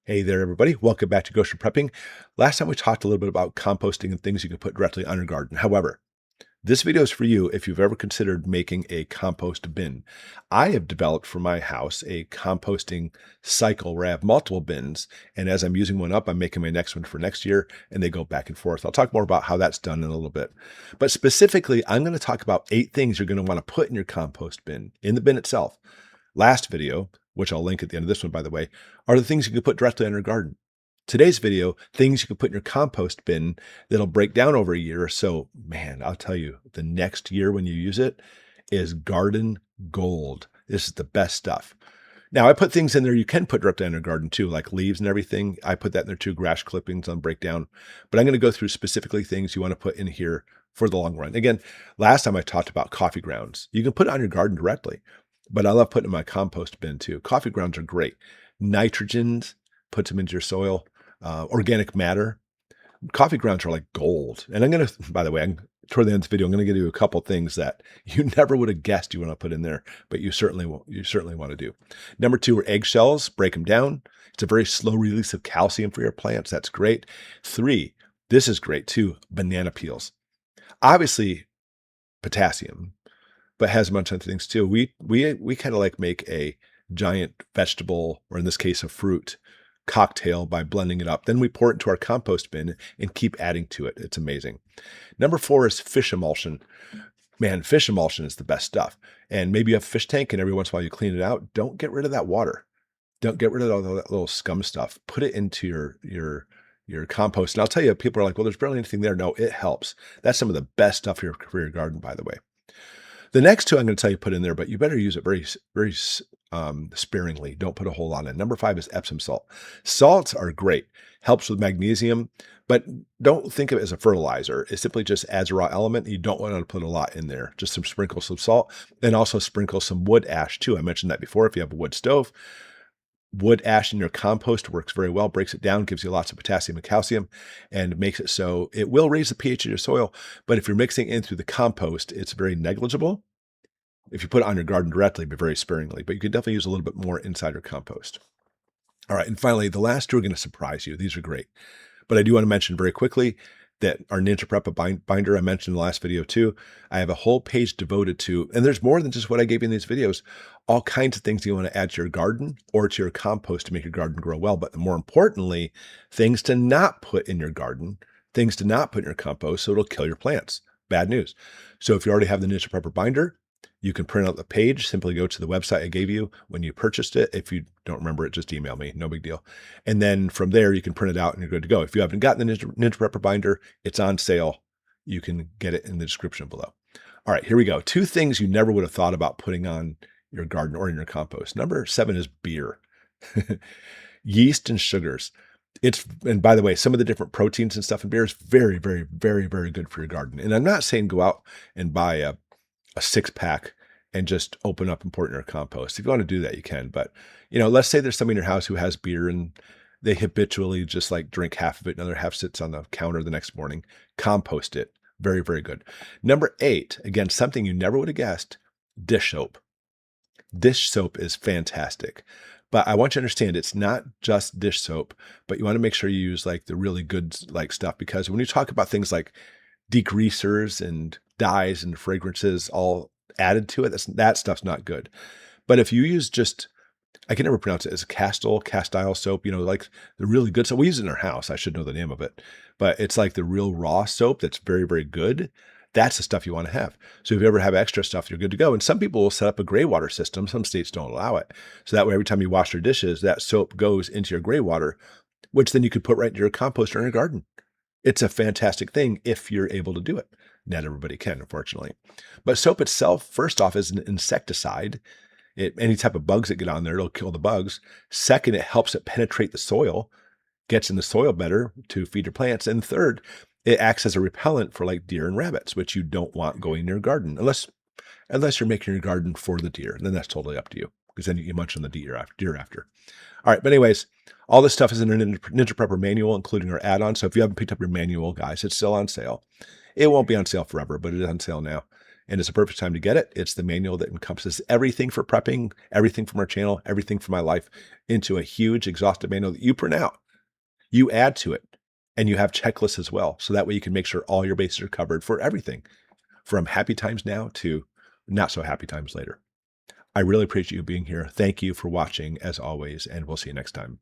Hey there, everybody. Welcome back to Goshen Prepping. Last time we talked a little bit about composting and things you can put directly on your garden. However, this video is for you if you've ever considered making a compost bin. I have developed for my house a composting cycle where I have multiple bins, and as I'm using one up, I'm making my next one for next year, and they go back and forth. I'll talk more about how that's done in a little bit. But specifically, I'm going to talk about 8 things you're going to want to put in your compost bin, in the bin itself. Last video, which I'll link at the end of this one, by the way, are the things you can put directly on your garden. Today's video, things you can put in your compost bin that'll break down over a year or so. Man, I'll tell you, the next year when you use it is garden gold. This is the best stuff. Now, I put things in there you can put directly on your garden too, like leaves and everything. I put that in there too, grass clippings on breakdown. But I'm going to go through specifically things you want to put in here for the long run. Again, last time I talked about coffee grounds. You can put it on your garden directly. But I love putting in my compost bin too. Coffee grounds are great. Nitrogens, puts them into your soil. Organic matter. Coffee grounds are like gold. And I'm going to, by the way, toward the end of the video, I'm going to give you a couple things that you never would have guessed you want to put in there, but you certainly want to do. Number 2 are eggshells. Break them down. It's a very slow release of calcium for your plants. That's great. 3, this is great too, banana peels. Obviously, potassium, but has a bunch of other things too. We kind of like make a giant vegetable, or in this case, a fruit cocktail by blending it up. Then we pour it into our compost bin and keep adding to it. It's amazing. Number 4 is fish emulsion. Man, fish emulsion is the best stuff. And maybe you have a fish tank and every once in a while you clean it out. Don't get rid of that water. Don't get rid of all that little scum stuff. Put it into your compost. And I'll tell you, people are like, well, there's barely anything there. No, it helps. That's some of the best stuff for your garden, by the way. The next 2 I'm going to tell you put in there, but you better use it very sparingly. Don't put a whole lot in. Number 5 is Epsom salt. Salts are great. Helps with magnesium, but don't think of it as a fertilizer. It simply just adds a raw element. You don't want to put a lot in there. Just sprinkle some salt, and also sprinkle some wood ash too. I mentioned that before. If you have a wood stove, wood ash in your compost works very well, breaks it down, gives you lots of potassium and calcium, and makes it so it will raise the pH of your soil. But if you're mixing in through the compost, it's very negligible. If you put it on your garden directly, be very sparingly, but you can definitely use a little bit more inside your compost. All right, and finally, the last 2 are going to surprise you. These are great. But I do want to mention very quickly that our Ninja Prep binder I mentioned in the last video too, I have a whole page devoted to, and there's more than just what I gave you in these videos, all kinds of things you want to add to your garden or to your compost to make your garden grow well. But more importantly, things to not put in your garden, things to not put in your compost, so it'll kill your plants. Bad news. So if you already have the Ninja Prepper binder, you can print out the page. Simply go to the website I gave you when you purchased it. If you don't remember it, just email me. No big deal. And then from there, you can print it out and you're good to go. If you haven't gotten the Ninja Prepper binder, it's on sale. You can get it in the description below. All right, here we go. 2 things you never would have thought about putting on your garden or in your compost. Number 7 is beer. Yeast and sugars. And by the way, some of the different proteins and stuff in beer is very, very, very, very good for your garden. And I'm not saying go out and buy a 6-pack and just open up and pour it in your compost. If you want to do that, you can. But, let's say there's somebody in your house who has beer and they habitually just like drink half of it. Another half sits on the counter the next morning. Compost it. Very, very good. Number 8, again, something you never would have guessed, dish soap. Dish soap is fantastic. But I want you to understand it's not just dish soap, but you want to make sure you use like the really good stuff, because when you talk about things like degreasers and dyes and fragrances all added to it, that stuff's not good. But if you use just, I can never pronounce it, as castile soap, like the really good soap. We use it in our house. I should know the name of it, but it's like the real raw soap that's very, very good. That's the stuff you want to have. So if you ever have extra stuff, you're good to go. And some people will set up a gray water system. Some states don't allow it. So that way, every time you wash your dishes, that soap goes into your gray water, which then you could put right into your compost or in your garden. It's a fantastic thing if you're able to do it. Not everybody can, unfortunately. But soap itself, first off, is an insecticide. Any type of bugs that get on there, it'll kill the bugs. Second, it helps it penetrate the soil, gets in the soil better to feed your plants. And third, it acts as a repellent for like deer and rabbits, which you don't want going in your garden, unless you're making your garden for the deer. And then that's totally up to you, because then you munch on the deer after. All right, but anyways, all this stuff is in a Ninja Prepper manual, including our add-on. So if you haven't picked up your manual, guys, it's still on sale. It won't be on sale forever, but it is on sale now. and it's a perfect time to get it. It's the manual that encompasses everything for prepping, everything from our channel, everything from my life into a huge exhaustive manual that you print out. You add to it, and you have checklists as well. So that way you can make sure all your bases are covered for everything from happy times now to not so happy times later. I really appreciate you being here. Thank you for watching as always, and we'll see you next time.